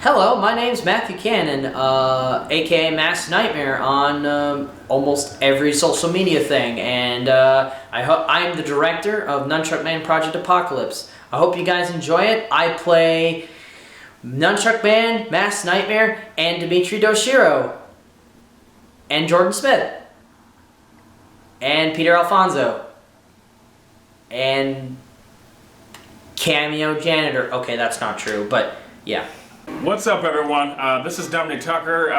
Hello, my name's Matthew Cannon, aka Mass Nightmare on almost every social media thing, and I'm the director of Nunchuck Man Project Apocalypse. I hope you guys enjoy it. I play Nunchuck Man, Mass Nightmare, and Dimitri Doshiro, and Jordan Smith, and Peter Alfonso, and Cameo Janitor. Okay, that's not true, but yeah. What's up, everyone? This is Dominic Tucker,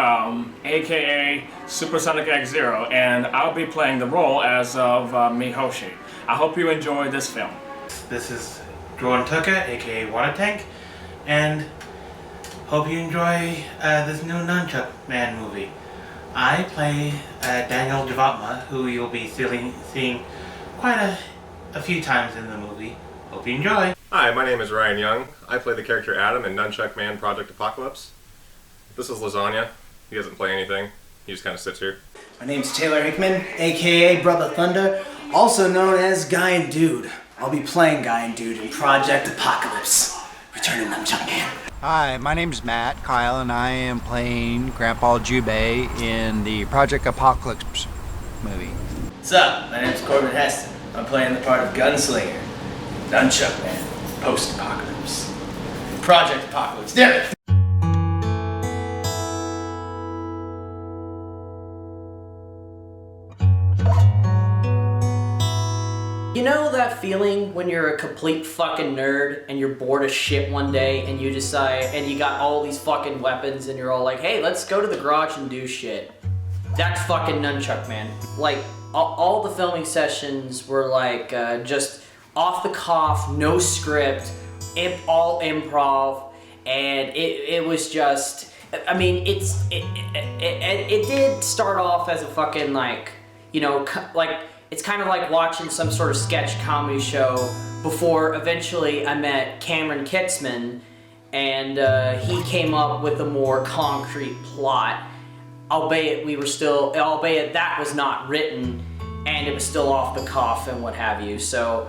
aka Supersonic X-Zero, and I'll be playing the role as of Mihoshi. I hope you enjoy this film. This is Jordan Tucker, aka Water Tank, and hope you enjoy this new Nunchuck Man movie. I play Daniel Javatma, who you'll be seeing quite a few times in the movie. Hope you enjoy. Hi, my name is Ryan Young. I play the character Adam in Nunchuck Man Project Apocalypse. This is Lasagna. He doesn't play anything. He just kind of sits here. My name's Taylor Hickman, aka Brother Thunder, also known as Guy and Dude. I'll be playing Guy and Dude in Project Apocalypse. Return to Nunchuck Man. Hi, my name's Matt Kyle, and I am playing Grandpa Jubei in the Project Apocalypse movie. What's up? My name's Corbin Heston. I'm playing the part of Gunslinger, Nunchuck Man, Post-Apocalypse, Project Apocalypse. Damn it! You know that feeling when you're a complete fucking nerd and you're bored as shit one day and you decide, and you got all these fucking weapons and you're all like, hey, let's go to the garage and do shit. That's fucking Nunchuck Man. Like, all the filming sessions were like, just off the cuff, no script, all improv, and it was just, I mean, it did start off as a fucking, like, you know, like, it's kind of like watching some sort of sketch comedy show before eventually I met Cameron Kitzman, and he came up with a more concrete plot, albeit that was not written, and it was still off the cuff and what have you, so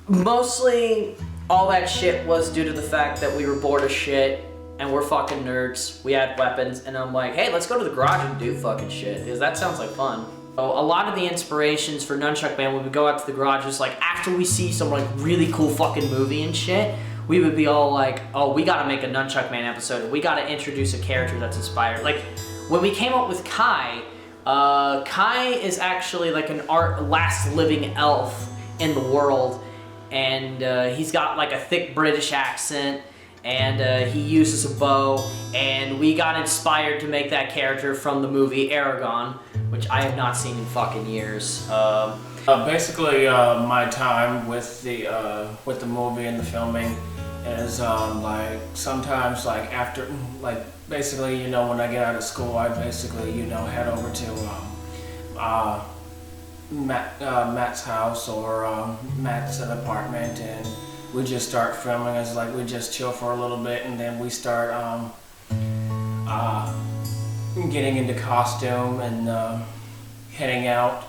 mostly all that shit was due to the fact that we were bored as shit and we're fucking nerds, we had weapons, and I'm like, hey, let's go to the garage and do fucking shit, because that sounds like fun. So a lot of the inspirations for Nunchuck Man, when we go out to the garage, is like after we see some like really cool fucking movie and shit, we would be all like, oh, we gotta make a Nunchuck Man episode, we gotta introduce a character that's inspired. Like, when we came up with Kai, Kai is actually like an last living elf in the world, and he's got like a thick British accent, and he uses a bow, and we got inspired to make that character from the movie Aragon, which I have not seen in fucking years. Basically, my time with the movie and the filming is like sometimes like after basically, you know, when I get out of school, I basically, you know, head over to Matt's house or Matt's apartment, and we just start filming. As like we just chill for a little bit, and then we start getting into costume and heading out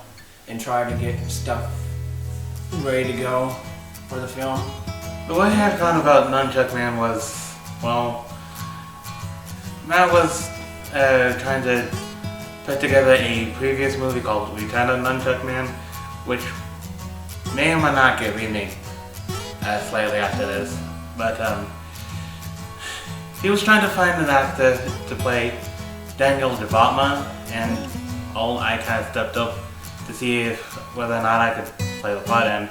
and try to get stuff ready to go for the film. The way I had gone about Nunchuck Man was, well, Matt was trying to put together a previous movie called Return of Nunchuck Man, which may or may not get remade slightly after this. But he was trying to find an actor to play Daniel Javatma, and I kind of stepped up to see whether or not I could play the part, and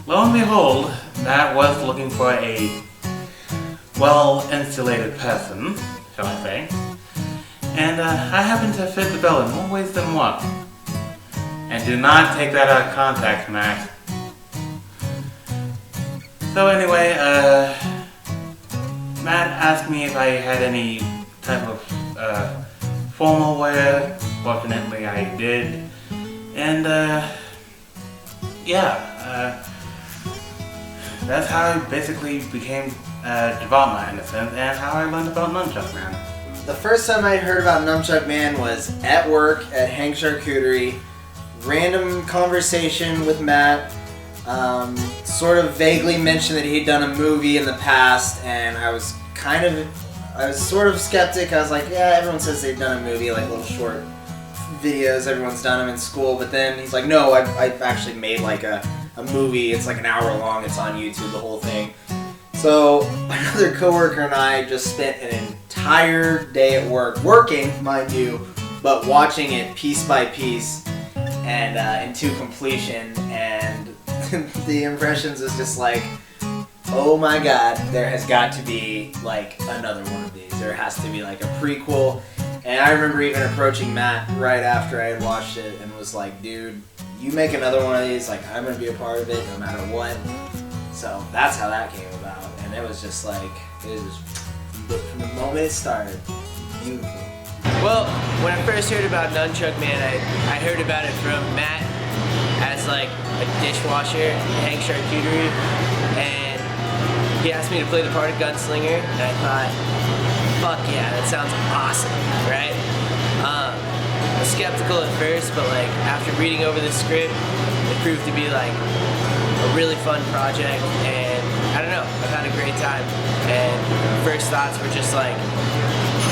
lo and behold, Matt was looking for a well-insulated person, shall I say, and I happen to fit the bill in more ways than one. And do not take that out of context, Matt. So anyway, Matt asked me if I had any type of formal wear. Fortunately, I did. And that's how I basically became Javatma in a sense, and how I learned about Nunchuck Man. The first time I heard about Nunchuck Man was at work at Hank's Charcuterie. Random conversation with Matt. Sort of vaguely mentioned that he'd done a movie in the past, and I was I was sort of skeptic. I was like, yeah, everyone says they've done a movie, like little short videos. Everyone's done them in school. But then he's like, no, I've actually made like a movie. It's like an hour long. It's on YouTube, the whole thing. So another coworker and I just spent an entire day at work, working, mind you, but watching it piece by piece and into completion. And the impressions is just like, oh my god, there has got to be like another one of these. There has to be like a prequel. And I remember even approaching Matt right after I had watched it and was like, dude, you make another one of these, like I'm gonna be a part of it no matter what. So that's how that came about. And it was just like, it was from the moment it started, beautiful. Well, when I first heard about Nunchuck Man, I heard about it from Matt as like a dishwasher at Hank Charcuterie, and he asked me to play the part of Gunslinger, and I thought, fuck yeah, that sounds awesome, right? I was skeptical at first, but like after reading over the script, it proved to be like a really fun project, and I don't know, I've had a great time. And first thoughts were just like,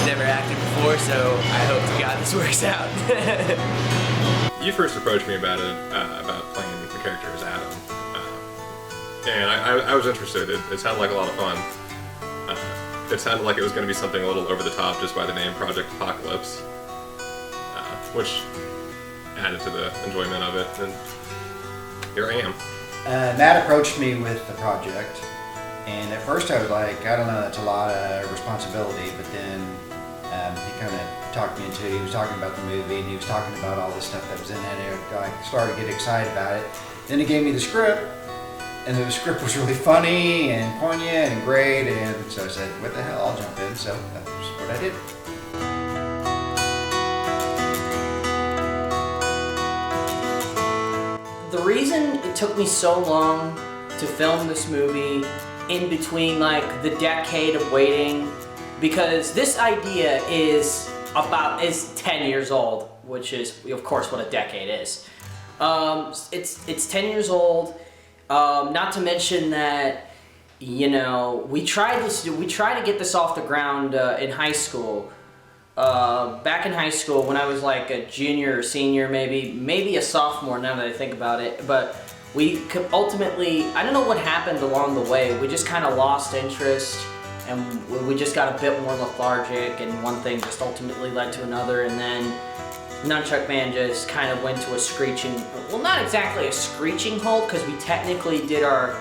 never acted before, so I hope to God this works out. You first approached me about it, about playing the character as Adam, and I was interested. It sounded like a lot of fun. It sounded like it was going to be something a little over the top just by the name Project Apocalypse, which added to the enjoyment of it, and here I am. Matt approached me with the project, and at first I was like, I don't know, that's a lot of responsibility, but then he kind of talked me into it. He was talking about the movie, and he was talking about all the stuff that was in it, and I started to get excited about it. Then he gave me the script, and the script was really funny and poignant and great, and so I said, what the hell, I'll jump in, so that's what I did. The reason it took me so long to film this movie in between like the decade of waiting, because this idea is 10 years old, which is of course what a decade is. It's 10 years old. Not to mention that, you know, we tried to get this off the ground in high school. Back in high school, when I was like a junior or senior, maybe a sophomore now that I think about it, but we could ultimately, I don't know what happened along the way, we just kind of lost interest, and we just got a bit more lethargic, and one thing just ultimately led to another, and then Nunchuck Man just kind of went to a screeching, well, not exactly a screeching halt, because we technically did our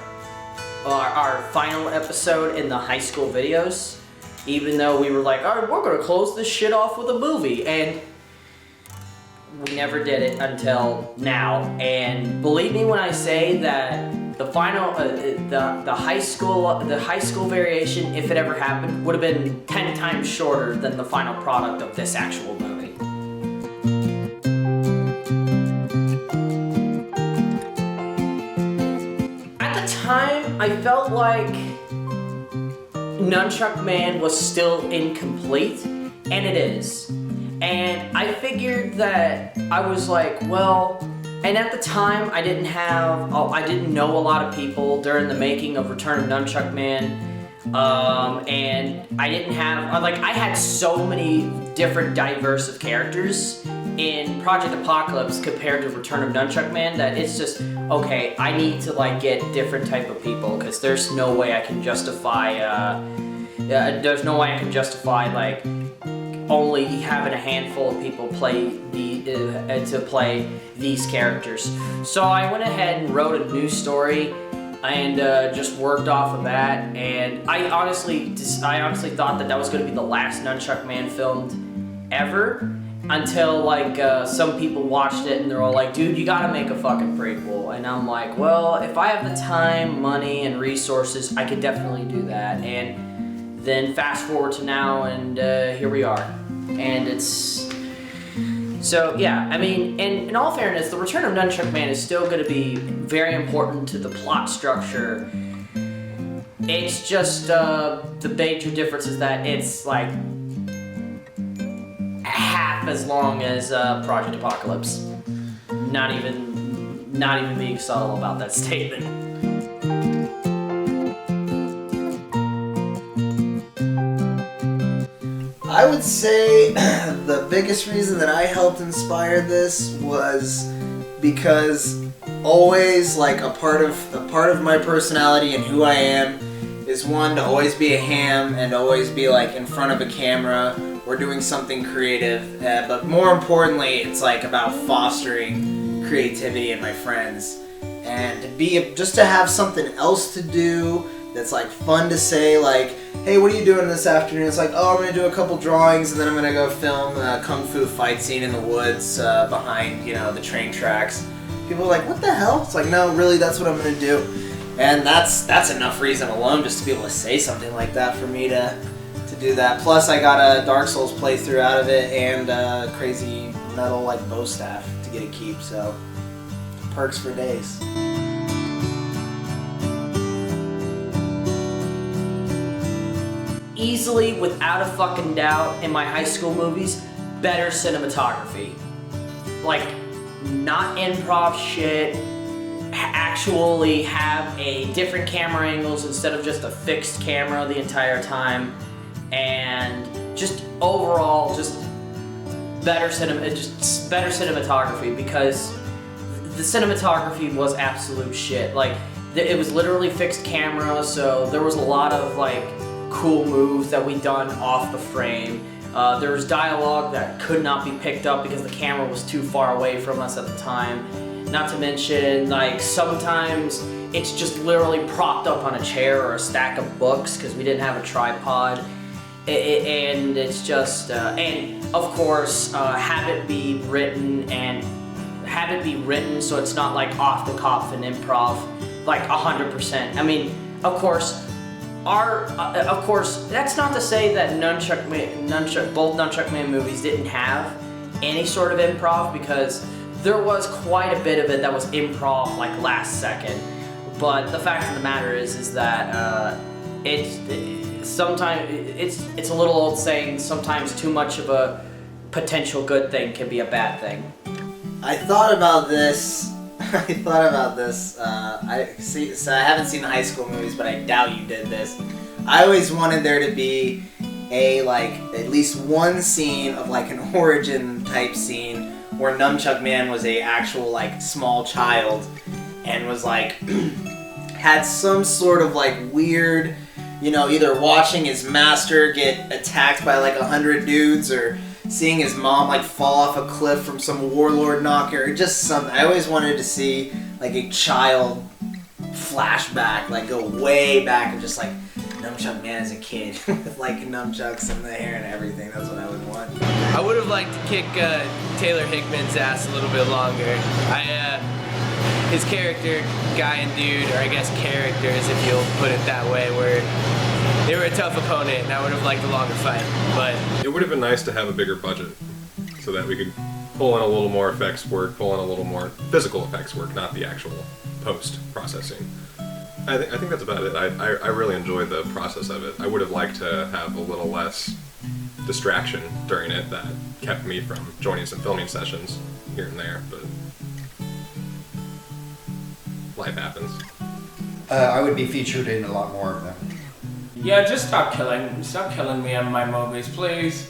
final episode in the high school videos, even though we were like, all right, we're gonna close this shit off with a movie, and we never did it until now. And believe me when I say that the final, the high school variation, if it ever happened, would have been 10 times shorter than the final product of this actual movie. At the time, I felt like Nunchuck Man was still incomplete, and it is. And I figured that I was like, well, and at the time I didn't know a lot of people during the making of Return of Nunchuck Man, and I didn't have, like, I had so many different diverse of characters in Project Apocalypse compared to Return of Nunchuck Man that it's just, okay, I need to like get different type of people, because there's no way I can justify, like only having a handful of people play to play these characters. So I went ahead and wrote a new story and just worked off of that. And I honestly thought that was going to be the last Nunchuck Man filmed ever, until like some people watched it and they're all like, dude, you gotta make a fucking prequel. And I'm like, well, if I have the time, money, and resources, I could definitely do that. And then fast forward to now, and here we are. And it's, so yeah, I mean, in all fairness, the Return of Nunchuck Man is still gonna be very important to the plot structure. It's just, the major difference is that it's like half as long as Project Apocalypse. Not even being subtle about that statement. I would say the biggest reason that I helped inspire this was because always like a part of my personality and who I am is one to always be a ham and always be like in front of a camera or doing something creative. But more importantly, it's like about fostering creativity in my friends and to have something else to do that's like fun to say, like, hey, what are you doing this afternoon? It's like, oh, I'm gonna do a couple drawings and then I'm gonna go film a kung fu fight scene in the woods behind, the train tracks. People are like, what the hell? It's like, no, really, that's what I'm gonna do. And that's enough reason alone just to be able to say something like that for me to do that. Plus, I got a Dark Souls playthrough out of it and a crazy metal like bow staff to get a keep. So perks for days. Easily, without a fucking doubt, in my high school movies, better cinematography. Like, not improv shit, actually have a different camera angles instead of just a fixed camera the entire time, and just overall, just better cinematography, because the cinematography was absolute shit. Like, it was literally fixed camera, so there was a lot of like cool moves that we done off the frame. There was dialogue that could not be picked up because the camera was too far away from us at the time. Not to mention, like, sometimes it's just literally propped up on a chair or a stack of books because we didn't have a tripod. And it's just, and of course, have it be written so it's not like off the cuff and improv, like 100%. I mean, of course, that's not to say that both Nunchuck Man movies didn't have any sort of improv, because there was quite a bit of it that was improv, like last second. But the fact of the matter is that sometimes it's a little old saying. Sometimes too much of a potential good thing can be a bad thing. I thought about this. So I haven't seen the high school movies, but I doubt you did this. I always wanted there to be at least one scene of like an origin type scene where Nunchuck Man was a actual like small child and was like had some sort of like weird, either watching his master get attacked by like 100 dudes or seeing his mom like fall off a cliff from some warlord knocker, or just something. I always wanted to see like a child flashback, like go way back and just like Nunchuck Man as a kid with like nunchucks and the hair and everything. That's what I would want. I would have liked to kick Taylor Hickman's ass a little bit longer. His character, guy and dude, or I guess characters if you'll put it that way, where they were a tough opponent and I would have liked a longer fight. But it would have been nice to have a bigger budget so that we could pull in a little more effects work, pull in a little more physical effects work, not the actual post-processing. I think that's about it. I really enjoyed the process of it. I would have liked to have a little less distraction during it that kept me from joining some filming sessions here and there, but life happens. I would be featured in a lot more of them. Yeah, just stop killing me on my movies, please.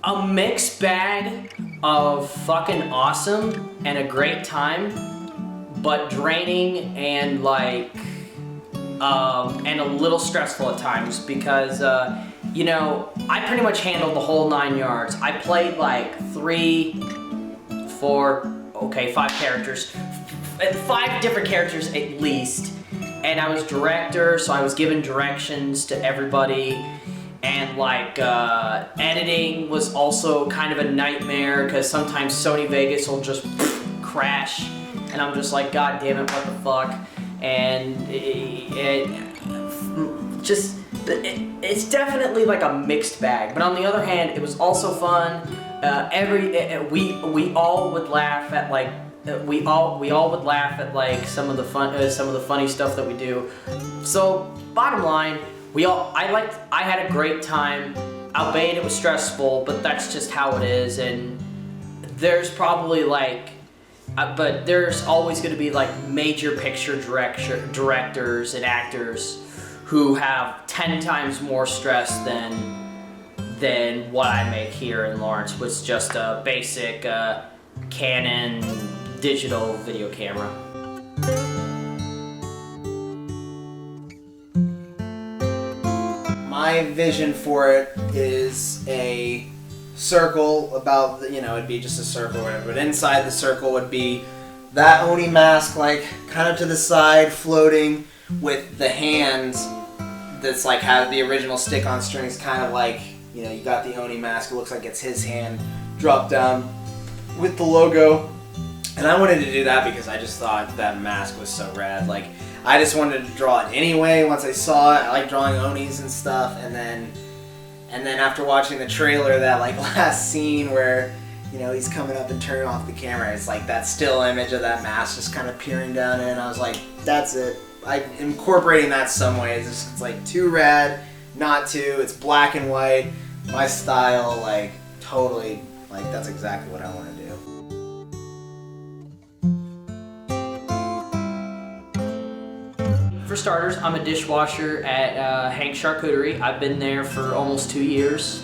A mixed bag of fucking awesome and a great time, but draining and like and a little stressful at times, because I pretty much handled the whole 9 yards. I played like 5 characters, 5 different characters at least, and I was director, so I was giving directions to everybody. And like editing was also kind of a nightmare, because sometimes Sony Vegas will just crash and I'm just like, god damn it, what the fuck. And it's definitely like a mixed bag, but on the other hand it was also fun. We all would laugh at like we all would laugh at like some of the funny stuff that we do. So bottom line, I had a great time, albeit it was stressful, but that's just how it is. And there's probably like but there's always going to be like major picture directors and actors who have 10 times more stress than what I make here in Lawrence with just a basic Canon digital video camera. My vision for it is a circle about, it'd be just a circle or whatever, but inside the circle would be that Oni mask, like, kind of to the side, floating, with the hands that's, like, have the original stick-on strings, kind of like, you got the Oni mask, it looks like it's his hand, dropped down with the logo. And I wanted to do that because I just thought that mask was so rad. Like, I just wanted to draw it anyway once I saw it. I like drawing Onis and stuff, and then after watching the trailer, that like last scene where he's coming up and turning off the camera, it's like that still image of that mask just kind of peering down in. I was like, that's it. I'm incorporating that some ways. It's like too rad, not too. It's black and white, my style, like totally, like that's exactly what I want to do. For starters, I'm a dishwasher at Hank's Charcuterie. I've been there for almost 2 years.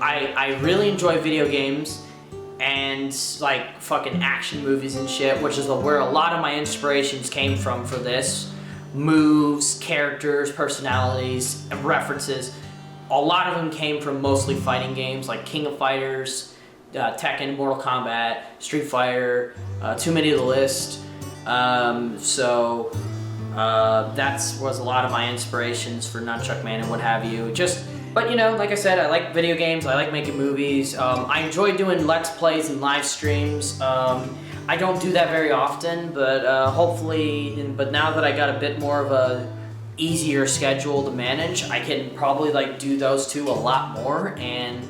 I really enjoy video games and like fucking action movies and shit, which is where a lot of my inspirations came from for this. Moves, characters, personalities, and references. A lot of them came from mostly fighting games like King of Fighters, Tekken, Mortal Kombat, Street Fighter, too many to the list. That was a lot of my inspirations for Nunchuck Man and what have you. But like I said, I like video games, I like making movies. I enjoy doing Let's Plays and live streams. I don't do that very often, but but now that I got a bit more of a easier schedule to manage, I can probably like do those two a lot more, and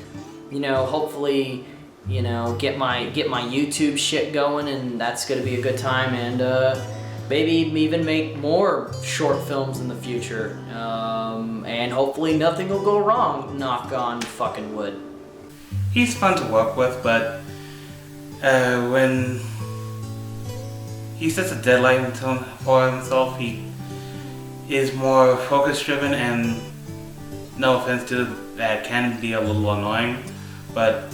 hopefully get my YouTube shit going, and that's gonna be a good time, and maybe even make more short films in the future, and hopefully nothing will go wrong, knock on fucking wood. He's fun to work with, but when he sets a deadline for himself, he is more focus driven, and no offense to that, can be a little annoying, but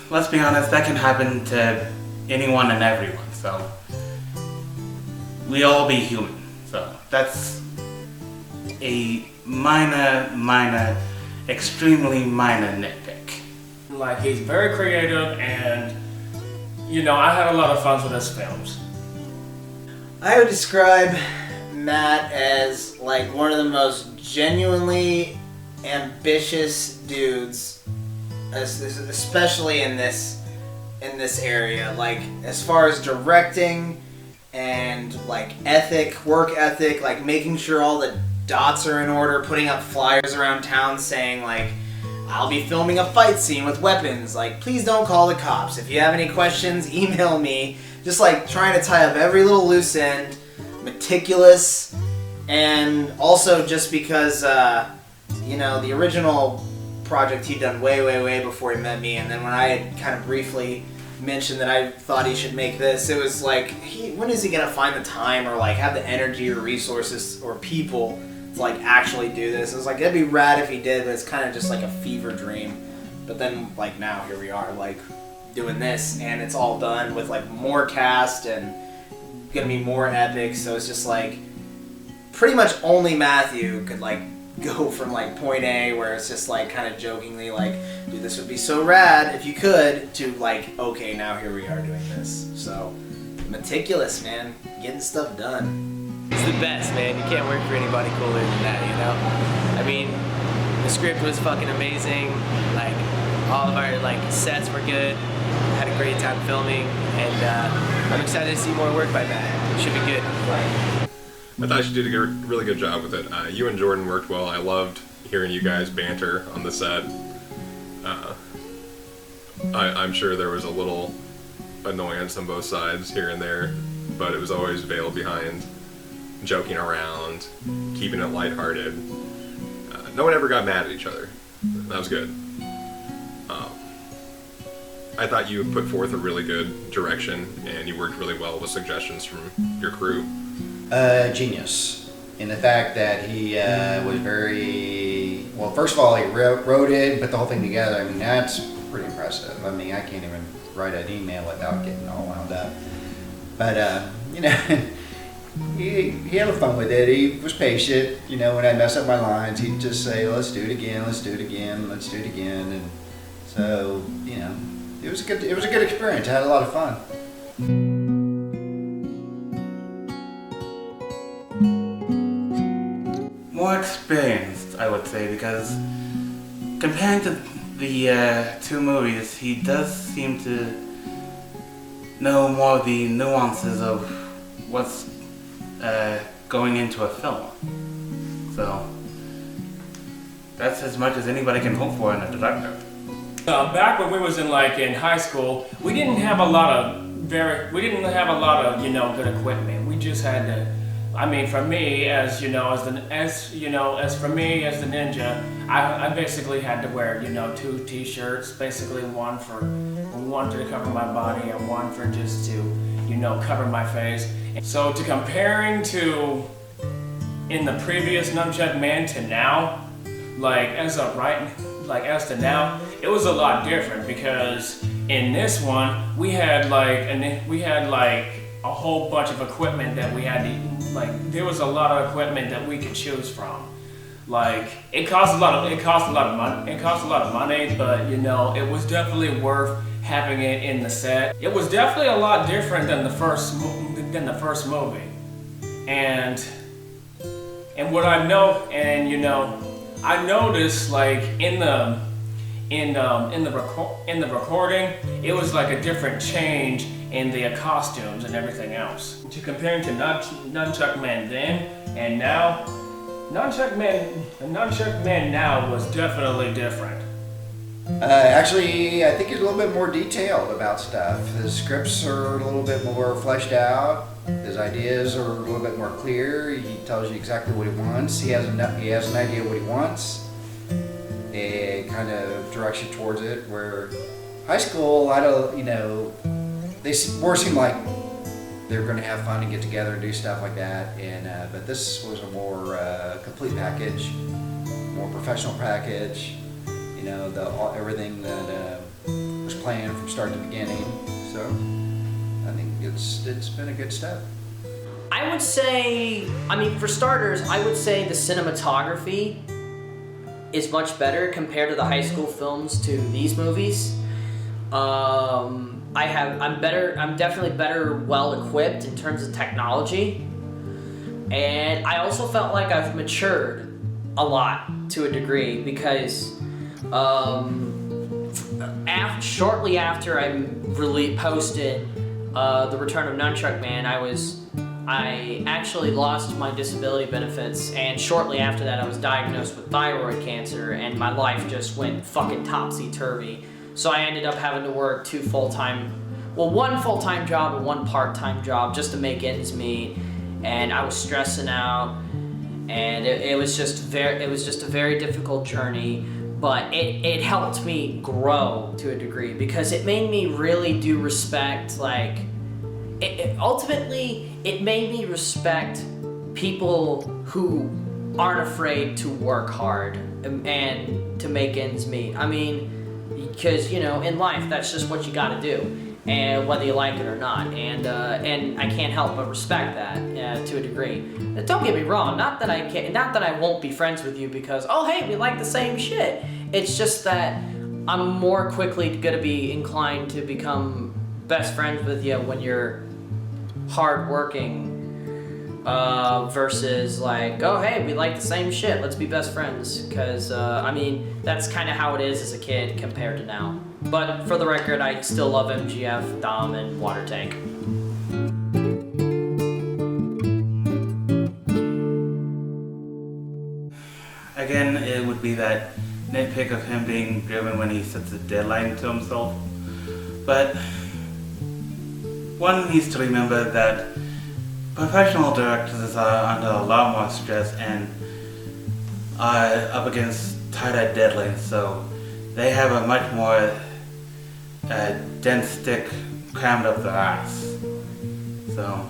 let's be honest, that can happen to anyone and everyone, so we all be human. So that's a minor, extremely minor nitpick. Like, he's very creative, and I had a lot of fun with his films. I would describe Matt as like one of the most genuinely ambitious dudes, especially in this area. Like, as far as directing and like work ethic, like making sure all the dots are in order, putting up flyers around town saying like, I'll be filming a fight scene with weapons, like please don't call the cops. If you have any questions, email me. Just like trying to tie up every little loose end, meticulous, and also just because the original project he'd done way before he met me, and then when I had kind of briefly mentioned that I thought he should make this, it was like, when is he gonna find the time or like have the energy or resources or people to like actually do this? It was like, it'd be rad if he did, but it's kind of just like a fever dream. But then like now here we are like doing this, and it's all done with like more cast and gonna be more epic. So it's just like pretty much only Matthew could like go from like point A, where it's just like kind of jokingly like, dude, this would be so rad if you could, to like, okay, now here we are doing this. So meticulous, man, getting stuff done. It's the best, man. You can't work for anybody cooler than that, I mean, the script was fucking amazing. Like, all of our like sets were good. Had a great time filming, and I'm excited to see more work by Matt. It should be good. I thought you did a really good job with it. You and Jordan worked well. I loved hearing you guys banter on the set. I'm sure there was a little annoyance on both sides here and there, but it was always veiled behind joking around, keeping it lighthearted. No one ever got mad at each other. That was good. I thought you put forth a really good direction, and you worked really well with suggestions from your crew. Genius in the fact that he was very well. First of all, he wrote it and put the whole thing together. I mean, that's pretty impressive. I mean, I can't even write an email without getting all wound up. But you know, he had fun with it. He was patient. You know, when I mess up my lines, he'd just say, "Let's do it again. Let's do it again. Let's do it again." And so, you know, it was a good experience. I had a lot of fun. More experienced, I would say, because compared to the two movies, he does seem to know more of the nuances of what's going into a film. So that's as much as anybody can hope for in a director. Back when we was in high school, we didn't have a lot of good equipment. We just had to. I mean, for me, as the ninja, I basically had to wear 2 T-shirts, basically one to cover my body and one for just to cover my face. So to comparing to in the previous Nunchuck Man to now, as to now, it was a lot different because in this one we had a whole bunch of equipment that we had to there was a lot of equipment that we could choose from. It cost a lot of money, but it was definitely worth having it in the set. It was definitely a lot different than the first movie. And what I noticed in the recording, it was like a different change in the costumes and everything else. To comparing to Nunchuck Man then and now, Nunchuck Man now was definitely different. Actually, I think he's a little bit more detailed about stuff. His scripts are a little bit more fleshed out. His ideas are a little bit more clear. He tells you exactly what he wants. He has an idea of what he wants. It kind of directs you towards it. Where high school, they more seem like they're going to have fun and get together and do stuff like that. But this was a more complete package, more professional package. Everything that was planned from start to beginning. So I think it's been a good step. I would say, for starters, I would say the cinematography is much better compared to the high school films to these movies. I'm definitely better well equipped in terms of technology. And I also felt like I've matured a lot to a degree because shortly after I posted The Return of Nunchuck Man, I actually lost my disability benefits, and shortly after that I was diagnosed with thyroid cancer, and my life just went fucking topsy-turvy. So I ended up having to work one full-time job and one part-time job just to make ends meet, and I was stressing out, and it was just a very difficult journey. But it helped me grow to a degree because it made me really do respect, ultimately it made me respect people who aren't afraid to work hard and to make ends meet. Because, in life, that's just what you gotta do, and whether you like it or not. And I can't help but respect that to a degree. Don't get me wrong, not that I won't be friends with you because, oh hey, we like the same shit. It's just that I'm more quickly gonna be inclined to become best friends with you when you're hardworking versus oh hey, we like the same shit, let's be best friends. Because that's kind of how it is as a kid compared to now. But for the record, I still love MGF, Dom, and Water Tank. Again, it would be that nitpick of him being driven when he sets a deadline to himself. But one needs to remember that professional directors are under a lot more stress and are up against tighter deadlines, so they have a much more a dense stick crammed up their ass. So,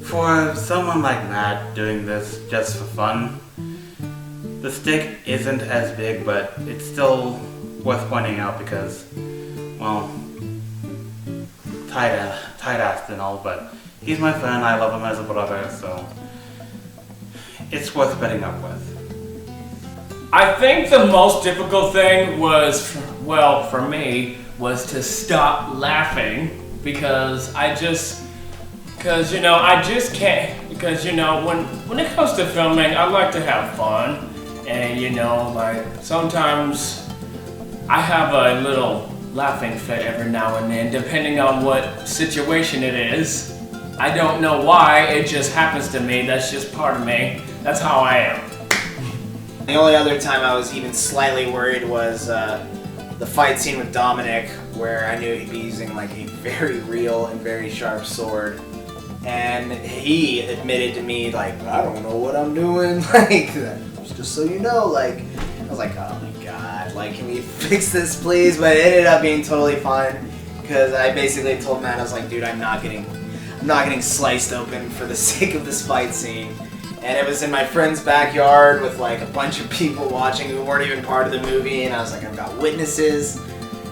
for someone like Matt doing this just for fun, the stick isn't as big, but it's still worth pointing out because, well, tight-assed and all, but he's my friend, I love him as a brother, so it's worth putting up with. I think the most difficult thing was, well, for me, was to stop laughing because I just can't, because when it comes to filming, I like to have fun, and like sometimes I have a little laughing fit every now and then, depending on what situation it is. I don't know why, it just happens to me, that's just part of me, that's how I am. The only other time I was even slightly worried was the fight scene with Dominic, where I knew he'd be using like a very real and very sharp sword. And he admitted to me, like, I don't know what I'm doing, like, just so you know, like, I was like, oh my god, like, can we fix this please? But it ended up being totally fine, because I basically told Matt, I was like, dude, I'm not getting sliced open for the sake of this fight scene. And it was in my friend's backyard with like a bunch of people watching who weren't even part of the movie, and I was like, I've got witnesses.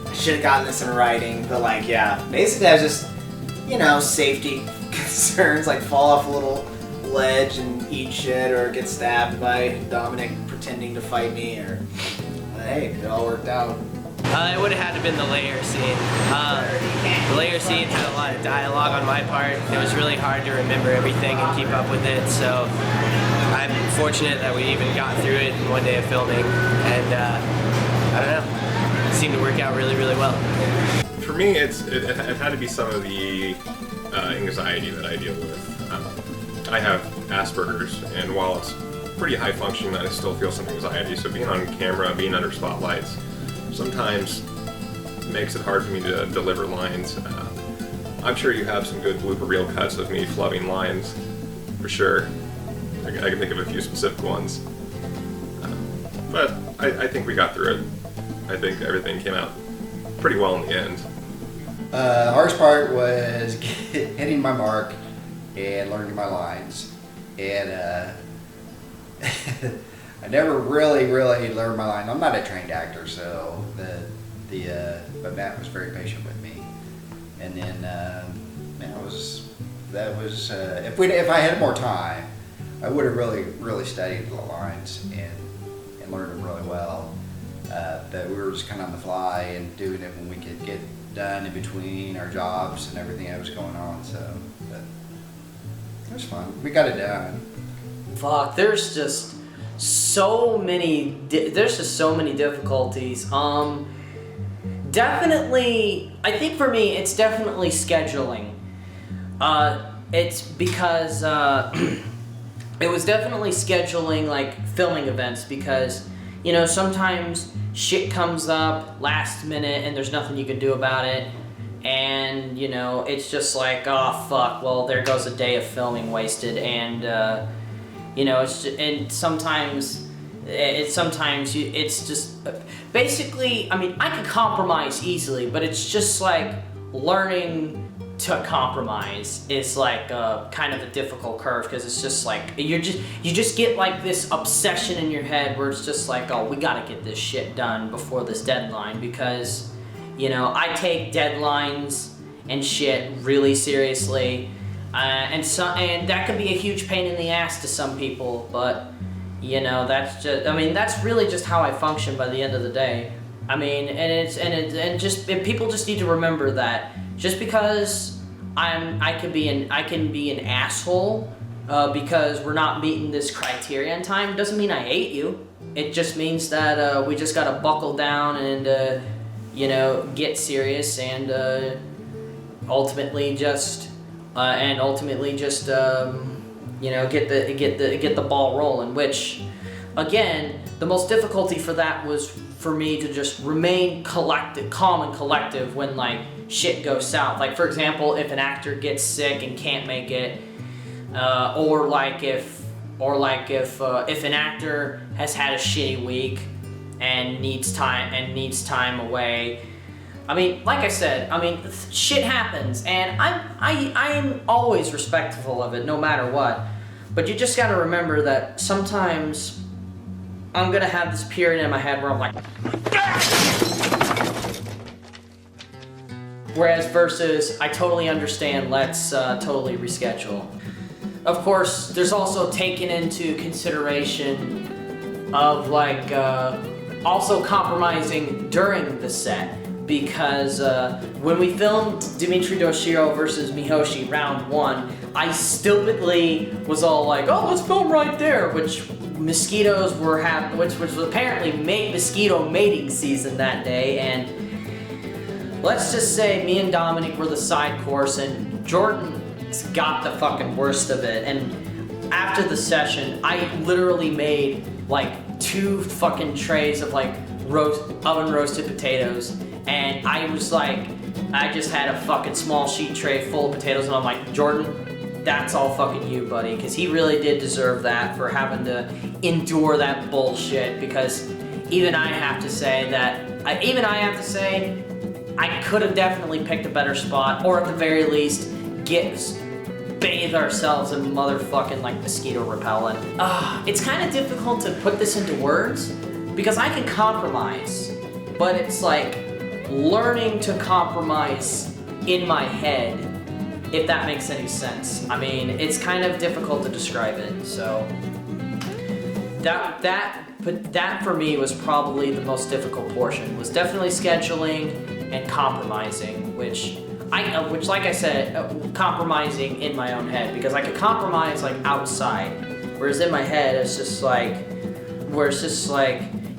I should have gotten this in writing, but like, yeah, basically I was just, safety concerns, like fall off a little ledge and eat shit, or get stabbed by Dominic pretending to fight me, but hey, it all worked out. It would have had to have been the layer scene. The layer scene had a lot of dialogue on my part. It was really hard to remember everything and keep up with it, so I'm fortunate that we even got through it in one day of filming, and I don't know, it seemed to work out really, really well. For me, it had to be some of the anxiety that I deal with. I have Asperger's, and while it's pretty high functioning, I still feel some anxiety, so being on camera, being under spotlights, sometimes makes it hard for me to deliver lines. I'm sure you have some good blooper reel cuts of me flubbing lines, for sure. I can think of a few specific ones. But I think we got through it. I think everything came out pretty well in the end. The hardest part was hitting my mark and learning my lines. And I never really learned my line. I'm not a trained actor, so but Matt was very patient with me. And then if I had more time, I would have really studied the lines and learned them really well. But we were just kind of on the fly and doing it when we could get done in between our jobs and everything that was going on. So, but it was fun. We got it done. Fuck, there's just so many difficulties. Definitely, I think for me, it's definitely scheduling. It's because it was definitely scheduling like filming events, because sometimes shit comes up last minute and there's nothing you can do about it, and it's just like, oh fuck, well there goes a day of filming wasted, and it's just basically, I mean, I could compromise easily, but it's just like learning to compromise is like kind of a difficult curve, because it's just like you just get like this obsession in your head where it's just like, oh, we gotta get this shit done before this deadline, because I take deadlines and shit really seriously, and that can be a huge pain in the ass to some people, but that's really just how I function by the end of the day. I mean, and people just need to remember that just because I can be an asshole because we're not meeting this criteria in time doesn't mean I hate you. It just means that we just gotta buckle down and get serious and ultimately just get the ball rolling, which again, the most difficulty for that was for me to just remain calm and collective when like shit goes south. Like for example, if an actor gets sick and can't make it, or if an actor has had a shitty week and needs time away, I mean, like I said, I mean, shit happens, and I'm always respectful of it, no matter what. But you just gotta remember that sometimes I'm gonna have this period in my head where I'm like, whereas versus, I totally understand, let's totally reschedule. Of course, there's also taken into consideration of like, also compromising during the set. Because when we filmed Dimitri Doshiro versus Mihoshi round 1, I stupidly was all like, oh, let's film right there, which mosquitoes were which was apparently mosquito mating season that day, and let's just say me and Dominic were the side course, and Jordan's got the fucking worst of it, and after the session, I literally made like 2 fucking trays of like oven roasted potatoes, and I was like, I just had a fucking small sheet tray full of potatoes, and I'm like, Jordan, that's all fucking you, buddy, because he really did deserve that for having to endure that bullshit, because even I have to say that, I could have definitely picked a better spot, or at the very least, bathe ourselves in motherfucking like mosquito repellent. It's kind of difficult to put this into words, because I can compromise, but it's like learning to compromise in my head, if that makes any sense. I mean, it's kind of difficult to describe it, so that for me was probably the most difficult portion, was definitely scheduling and compromising, which like I said, compromising in my own head, because I could compromise like outside, whereas in my head it's just like,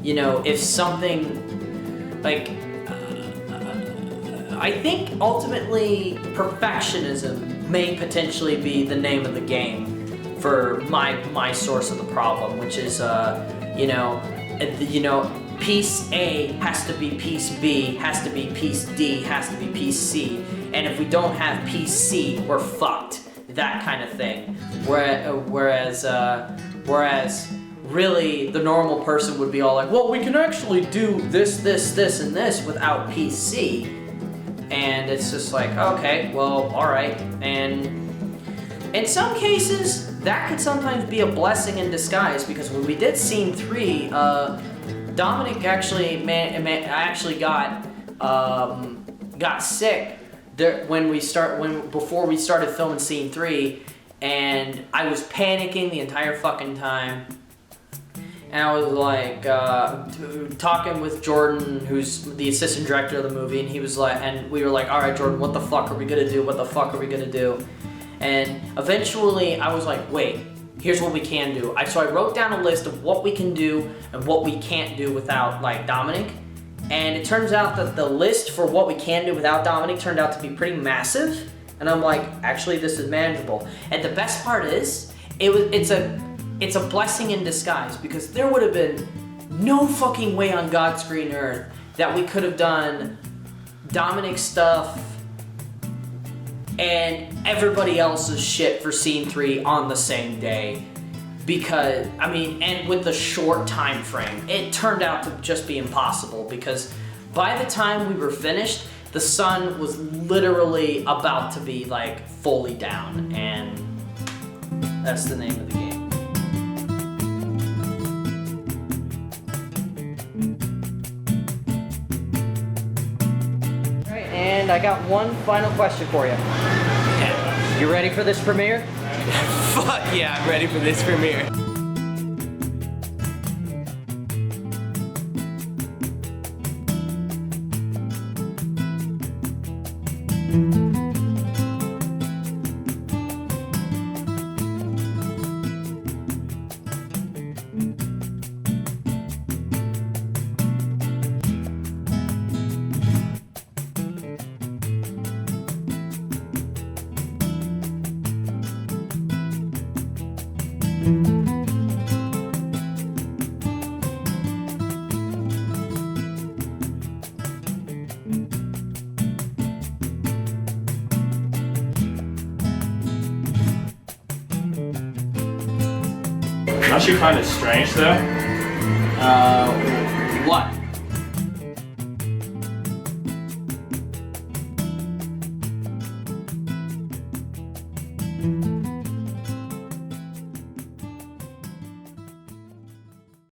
you know, if something like, I think ultimately perfectionism may potentially be the name of the game for my source of the problem, which is piece A has to be piece B, has to be piece D, has to be piece C, and if we don't have piece C, we're fucked. That kind of thing. Whereas really the normal person would be all like, well, we can actually do this, and this without piece C. And it's just like, okay, well, alright. And in some cases, that could sometimes be a blessing in disguise, because when we did scene 3, Dominic actually got sick before we started filming scene 3, and I was panicking the entire fucking time. And I was like talking with Jordan, who's the assistant director of the movie, and he was like, and we were like, all right, Jordan, what the fuck are we gonna do? What the fuck are we gonna do? And eventually I was like, wait, here's what we can do. So I wrote down a list of what we can do and what we can't do without like Dominic. And it turns out that the list for what we can do without Dominic turned out to be pretty massive. And I'm like, actually, this is manageable. And the best part is, it's a blessing in disguise, because there would have been no fucking way on God's green earth that we could have done Dominic's stuff and everybody else's shit for scene 3 on the same day. Because, I mean, and with the short time frame, it turned out to just be impossible, because by the time we were finished, the sun was literally about to be like fully down, and that's the name of the game. All right, and I got one final question for you. Yeah. You ready for this premiere? Fuck yeah, I'm ready for this premiere. Aren't you kind of strange though? What?